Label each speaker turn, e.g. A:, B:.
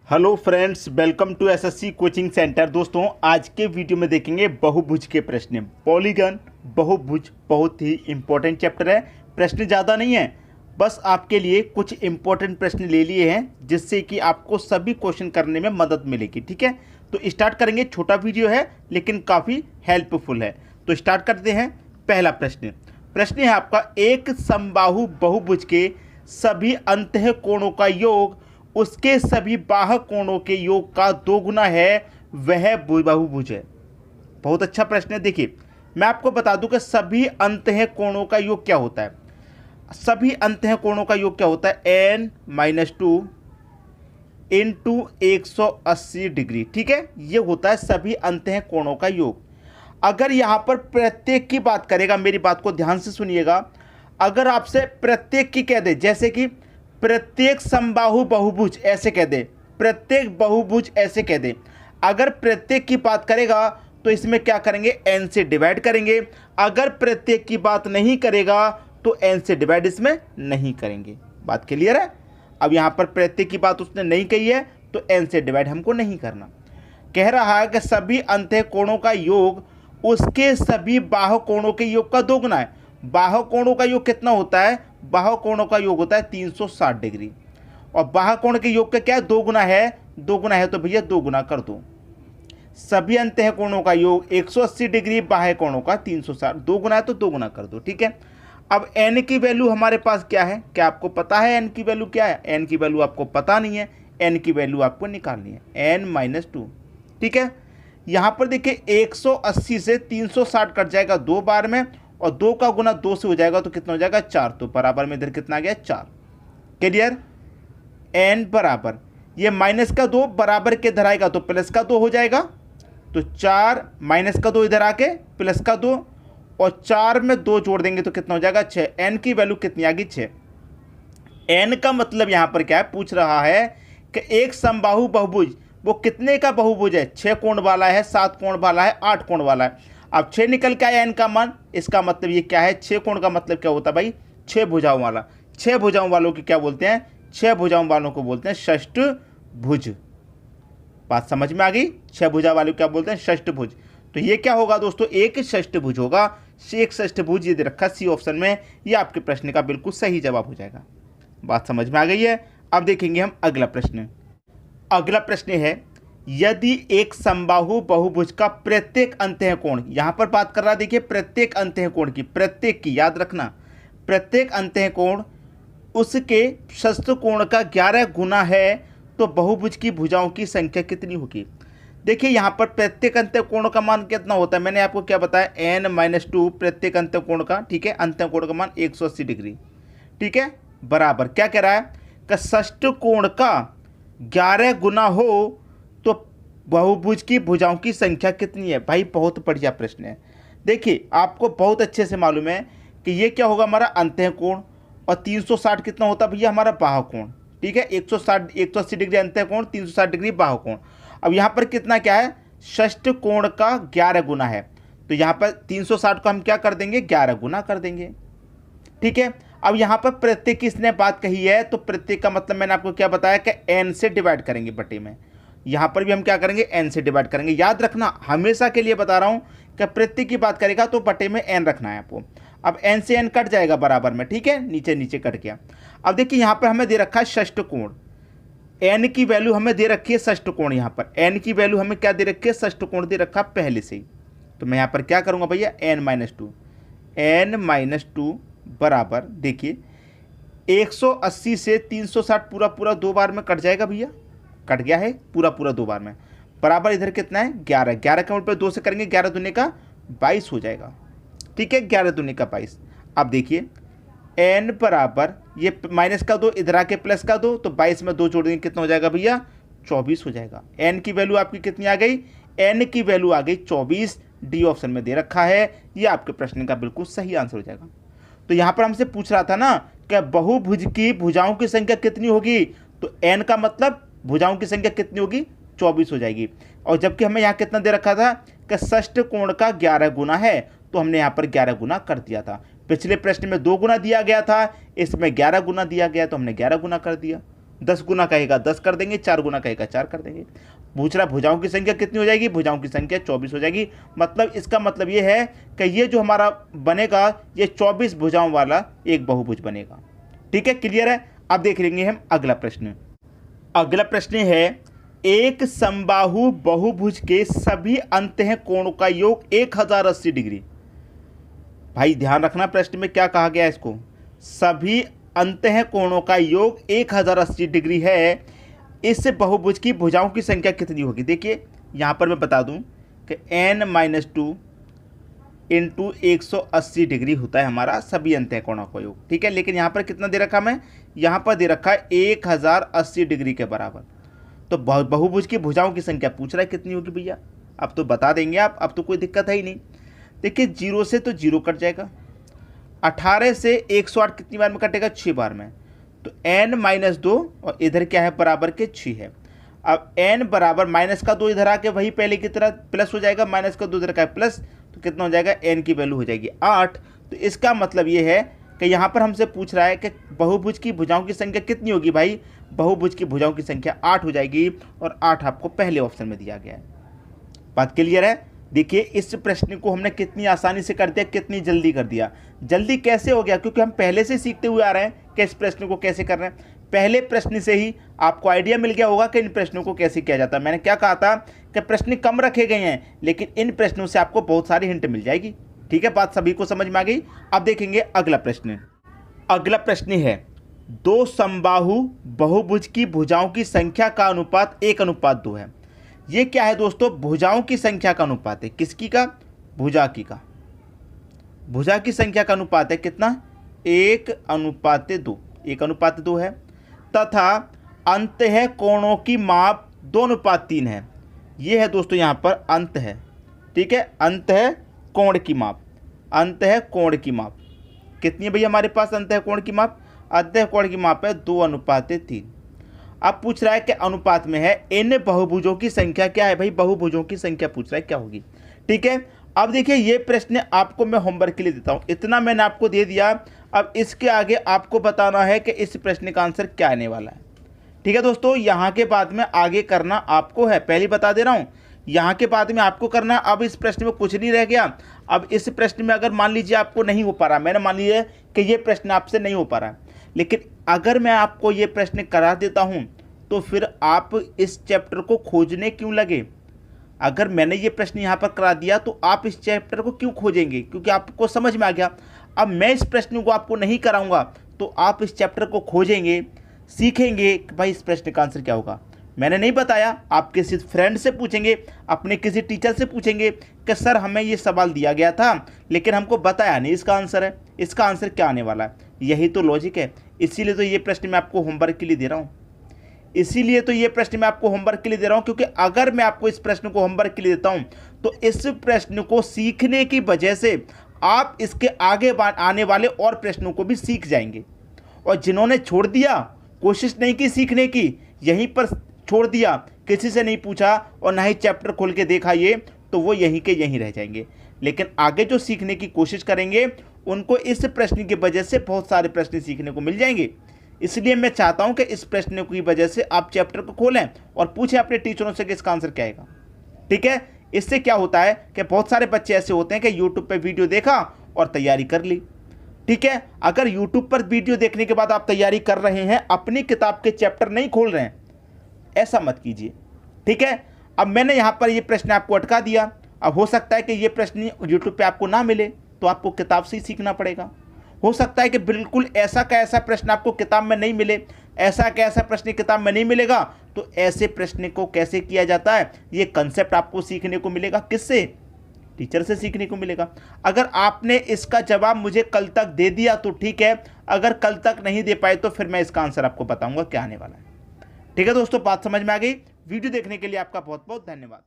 A: Hello friends, welcome to SSC coaching centre. दोस्तों, आज के वीडियो में देखेंगे बहुभुज के प्रश्न। पॉलीगन बहुभुज बहुत ही इंपॉर्टेंट चैप्टर है। प्रश्न ज़्यादा नहीं है, बस आपके लिए कुछ इंपॉर्टेंट प्रश्न ले लिए हैं जिससे कि आपको सभी क्वेश्चन करने में मदद मिलेगी। ठीक है, तो स्टार्ट करेंगे। छोटा वीडियो है लेकिन काफ़ी हेल्पफुल है। तो स्टार्ट करते हैं। पहला प्रश्न है आपका, एक समबाहु बहुभुज के सभी अंतः कोणों का योग उसके सभी बाह्य कोणों के योग का दोगुना है, वह बहुभुज है। बहुत अच्छा प्रश्न है। देखिए, मैं आपको बता दूं कि सभी अंतः कोणों का योग क्या होता है। सभी अंतः कोणों का योग क्या होता है? n-2 into 180 degree. ठीक है, ये होता है सभी अंतः कोणों का योग। अगर यहाँ पर प्रत्येक की बात करेगा, मेरी बात को ध्यान से सुनिएगा, अगर आपसे प्रत्येक की कह दे, जैसे कि प्रत्येक समबाहु बहुभुज ऐसे कह दे, प्रत्येक बहुभुज ऐसे कह दे, अगर प्रत्येक की बात करेगा तो इसमें क्या करेंगे? n से डिवाइड करेंगे। अगर प्रत्येक की बात नहीं करेगा तो n से डिवाइड इसमें नहीं करेंगे। बात क्लियर है? अब यहाँ पर प्रत्येक की बात उसने नहीं कही है तो n से डिवाइड हमको नहीं करना। कह रहा है कि सभी अंतः कोणों का योग उसके सभी बाह्य कोणों के योग का दोगुना है। बाह्य कोणों का योग कितना होता है? बाह्य कोणों का योग होता है 360 डिग्री, और बाह्य कोण के योग का क्या है? दोगुना है। दोगुना है तो भैया दोगुना कर दो। सभी अंतः कोणों का योग 180 डिग्री, बाह्य कोणों का 360, दोगुना है तो दोगुना कर दो। ठीक है, अब n की वैल्यू हमारे पास क्या है? क्या आपको पता है n की वैल्यू क्या है? n की वैल्यू आपको पता नहीं है, n की वैल्यू आपको निकालनी है, n-2। ठीक है, यहाँ पर देखिए 180 से 360 कट जाएगा 2 बार में, और 2 का गुना 2 से हो जाएगा तो कितना हो जाएगा? 4। तो बराबर में इधर कितना आ गया? 4। क्लियर? n बराबर, ये माइनस का 2 बराबर के इधर आएगा तो प्लस का 2 हो जाएगा। तो 4 माइनस का 2 इधर आके प्लस का 2, और 4 में 2 जोड़ देंगे तो कितना हो जाएगा? 6। n की वैल्यू कितनी आ गई? 6। n का मतलब यहाँ पर क्या है? पूछ रहा है कि एक समबाहु बहुभुज वो कितने का बहुभुज है? 6 कोण वाला है, 7 कोण वाला है, 8 कोण वाला है। अब 6 निकल के आया n का मान, इसका मतलब ये क्या है? 6 कोण का मतलब क्या होता है भाई? 6 भुजाओं वाला। 6 भुजाओं वालों की क्या बोलते हैं? 6 भुजाओं वालों को बोलते हैं षष्ठभुज। बात समझ में आ गई? 6 भुजा वाले क्या बोलते हैं? षष्ठभुज। तो ये क्या होगा दोस्तों? एक षष्ठभुज होगा। एक षष्ठभुज ये दे रखा सी ऑप्शन में, ये आपके प्रश्न का बिल्कुल सही जवाब हो जाएगा। बात समझ में आ गई है? अब देखेंगे हम अगला प्रश्न। अगला प्रश्न है, यदि एक समबाहु बहुभुज का प्रत्येक अंतः कोण, यहां पर बात कर रहा है, देखिए प्रत्येक अंतः कोण की, प्रत्येक की याद रखना, प्रत्येक अंतः कोण उसके षष्ठकोण का 11 गुना है, तो बहुभुज की भुजाओं की संख्या कितनी होगी? देखिए यहां पर प्रत्येक अंतः कोण का मान कितना होता है? मैंने आपको क्या बताया? n-2 प्रत्येक अंतः कोण का। ठीक है, अंतः कोण का मान 180 डिग्री। ठीक है, बराबर क्या कह रहा है कि षष्ठकोण का 11 गुना हो तो बहुभुज की भुजाओं की संख्या कितनी है? भाई बहुत बढ़िया प्रश्न है। देखिए आपको बहुत अच्छे से मालूम है कि ये क्या होगा? हमारा अंतः कोण, और 360 कितना होता है भैया? हमारा बाह्य कोण। ठीक है, 180 डिग्री अंतः कोण, 360 डिग्री बाह्य कोण। अब यहाँ पर कितना क्या है? षष्ठ कोण का 11 गुना है, तो यहाँ पर 360 को हम क्या कर देंगे? 11 गुना कर देंगे। ठीक है, अब यहाँ पर प्रत्येक की इसने बात कही है, तो प्रत्येक का मतलब मैंने आपको क्या बताया कि n से डिवाइड करेंगे बटे में। यहाँ पर भी हम क्या करेंगे? n से डिवाइड करेंगे। याद रखना, हमेशा के लिए बता रहा हूँ कि प्रत्येक की बात करेगा तो बटे में n रखना है आपको। अब n से n कट जाएगा बराबर में। ठीक है, नीचे नीचे कट गया। अब देखिए यहाँ पर हमें दे रखा है षष्ठकोण, n की वैल्यू हमें दे रखी है षष्ठकोण। यहाँ पर n की वैल्यू हमें क्या दे रखी है? षष्ठकोण दे रखा पहले से ही। तो मैं यहाँ पर क्या करूँगा भैया? n-2 बराबर, देखिए 180 से 360 पूरा पूरा 2 बार में कट जाएगा भैया, कट गया है पूरा पूरा 2 बार में। बराबर इधर कितना है? 11। 11 का उल्टा 2 से करेंगे, 11 दूनी का 22 हो जाएगा। ठीक है, 11 दूनी का 22। अब देखिए n बराबर, ये माइनस का 2 इधर आके प्लस का 2, तो 22 में 2 जोड़ देंगे, कितना हो जाएगा भैया? 24 हो जाएगा। n की वैल्यू आपकी कितनी आ गई? n की वैल्यू आ गई 24। डी ऑप्शन में दे रखा है, ये आपके प्रश्न का बिल्कुल सही आंसर हो जाएगा। तो यहाँ पर हमसे पूछ रहा था ना कि बहुभुज की भुजाओं की संख्या कितनी होगी, तो n का मतलब भुजाओं की संख्या कितनी होगी? 24 हो जाएगी। और जबकि हमें यहाँ कितना दे रखा था कि षष्ठ कोण का 11 गुना है, तो हमने यहाँ पर 11 गुना कर दिया था। पिछले प्रश्न में 2 गुना दिया गया था, इसमें 11 गुना दिया गया, तो हमने 11 गुना कर दिया। 10 गुना कहेगा 10 कर देंगे, 4 गुना कहेगा 4 कर देंगे। पूछ रहा भुजाओं की संख्या कितनी हो जाएगी, भुजाओं की संख्या 24 हो जाएगी। मतलब इसका मतलब ये है कि ये जो हमारा बनेगा ये 24 भुजाओं वाला एक बहुभुज बनेगा। ठीक है, क्लियर है। अब देख लेंगे हम अगला प्रश्न। अगला प्रश्न है, एक समबाहु बहुभुज के सभी अंतः कोणों का योग 1080 डिग्री। भाई ध्यान रखना प्रश्न में क्या कहा गया है, इसको सभी अंतः कोणों का योग 1080 डिग्री है। इस बहुभुज की भुजाओं की संख्या कितनी होगी। देखिए यहाँ पर मैं बता दूं कि n-2 इंटू 180 डिग्री होता है हमारा सभी अंतः कोणों का योग। ठीक है, लेकिन यहाँ पर कितना दे रखा मैं, यहाँ पर दे रखा है 1080 डिग्री के बराबर। तो बहुभुज की भुजाओं की संख्या पूछ रहा है कितनी होगी भैया। अब तो बता देंगे आप, अब तो कोई दिक्कत है ही नहीं। देखिए 0 से तो 0 कट जाएगा, 18 से 108 कितनी बार में कटेगा, 6 बार में। तो n-2 और इधर क्या है बराबर के 6 है। अब n बराबर माइनस का 2 इधर आके वही पहले की तरह प्लस हो जाएगा, माइनस का 2 इधर का है प्लस, तो कितना हो जाएगा, n की वैल्यू हो जाएगी 8। तो इसका मतलब ये है कि यहाँ पर हमसे पूछ रहा है कि बहुभुज की भुजाओं की संख्या कितनी होगी। भाई बहुभुज की भुजाओं की संख्या 8 हो जाएगी और 8 आपको पहले ऑप्शन में दिया गया है। बात क्लियर है। देखिए इस प्रश्न को हमने कितनी आसानी से कर दिया, कितनी जल्दी कर दिया। जल्दी कैसे हो गया, क्योंकि हम पहले से सीखते हुए आ रहे हैं कि इस प्रश्न को कैसे कर रहे हैं। पहले प्रश्न से ही आपको आइडिया मिल गया होगा कि इन प्रश्नों को कैसे किया जाता है। मैंने क्या कहा था कि प्रश्न कम रखे गए हैं, लेकिन इन प्रश्नों से आपको बहुत सारी हिंट मिल जाएगी। ठीक है, बात सभी को समझ में आ गई। अब देखेंगे अगला प्रश्न। अगला प्रश्न है, दो समबाहु बहुभुज की भुजाओं की संख्या का अनुपात 1:2 है। ये क्या है दोस्तों, भुजाओं की संख्या का अनुपात है। किसकी का, भुजा की का। भुजा की संख्या का अनुपात है कितना, 1:2, 1:2 है। तथा अंतः कोणों की माप 2:3 है। ये है दोस्तों यहाँ पर अंत है। ठीक है, अंतः कोण की माप, अंतः कोण की माप कितनी है भैया हमारे पास, अंतः कोण की माप, अंतः कोण की माप है 2:3। अब पूछ रहा है कि अनुपात में है इन बहुभुजों की संख्या क्या है। भाई बहुभुजों की संख्या पूछ रहा है क्या होगी। ठीक है, अब देखिए ये प्रश्न आपको मैं होमवर्क के लिए देता हूँ, इतना मैंने आपको दे दिया। अब इसके आगे आपको बताना है कि इस प्रश्न का आंसर क्या आने वाला है। ठीक है दोस्तों, यहाँ के बाद में आगे करना आपको है, पहले बता दे रहा हूँ, यहाँ के बाद में आपको करना। अब इस प्रश्न में कुछ नहीं रह गया। अब इस प्रश्न में अगर मान लीजिए आपको नहीं हो पा रहा, मैंने मान लीजिए कि ये प्रश्न आपसे नहीं हो पा रहा, लेकिन अगर मैं आपको ये प्रश्न करा देता हूँ तो फिर आप इस चैप्टर को खोजने क्यों लगे। अगर मैंने ये प्रश्न यहाँ पर करा दिया तो आप इस चैप्टर को क्यों खोजेंगे, क्योंकि आपको समझ में आ गया। अब मैं इस प्रश्न को आपको नहीं कराऊंगा तो आप इस चैप्टर को खोजेंगे, सीखेंगे कि भाई इस प्रश्न का आंसर क्या होगा। मैंने नहीं बताया, आप किसी फ्रेंड से पूछेंगे, अपने किसी टीचर से पूछेंगे कि सर हमें ये सवाल दिया गया था लेकिन हमको बताया नहीं इसका आंसर है, इसका आंसर क्या आने वाला है। यही तो लॉजिक है। इसीलिए तो ये प्रश्न मैं आपको होमवर्क के लिए दे रहा हूँ, इसीलिए तो ये प्रश्न मैं आपको होमवर्क के लिए दे रहा हूँ। क्योंकि अगर मैं आपको इस प्रश्न को होमवर्क के लिए देता हूँ तो इस प्रश्न को सीखने की वजह से आप इसके आगे आने वाले और प्रश्नों को भी सीख जाएंगे। और जिन्होंने छोड़ दिया, कोशिश नहीं की सीखने की, यहीं पर छोड़ दिया, किसी से नहीं पूछा और ना ही चैप्टर खोल के देखा ये, तो वो यहीं के यहीं रह जाएंगे। लेकिन आगे जो सीखने की कोशिश करेंगे उनको इस प्रश्न की वजह से बहुत सारे प्रश्न सीखने को मिल जाएंगे। इसलिए मैं चाहता हूं कि इस प्रश्न की वजह से आप चैप्टर को खोलें और पूछें अपने टीचरों से कि इसका आंसर क्या आएगा। ठीक है, इससे क्या होता है कि बहुत सारे बच्चे ऐसे होते हैं कि यूट्यूब पे वीडियो देखा और तैयारी कर ली। ठीक है, अगर यूट्यूब पर वीडियो देखने के बाद आप तैयारी कर रहे हैं, अपनी किताब के चैप्टर नहीं खोल रहे हैं, ऐसा मत कीजिए। ठीक है, अब मैंने यहाँ पर ये प्रश्न आपको अटका दिया। अब हो सकता है कि ये प्रश्न यूट्यूब पे आपको ना मिले तो आपको किताब से ही सीखना पड़ेगा। हो सकता है कि बिल्कुल ऐसा का ऐसा प्रश्न आपको किताब में नहीं मिले, ऐसा का ऐसा प्रश्न किताब में नहीं मिलेगा। तो ऐसे प्रश्न को कैसे किया जाता है, ये कंसेप्ट आपको सीखने को मिलेगा। किससे, टीचर से सीखने को मिलेगा। अगर आपने इसका जवाब मुझे कल तक दे दिया तो ठीक है, अगर कल तक नहीं दे पाए तो फिर मैं इसका आंसर आपको बताऊंगा क्या आने वाला है। ठीक है दोस्तों, बात समझ में आ गई। वीडियो देखने के लिए आपका बहुत बहुत धन्यवाद।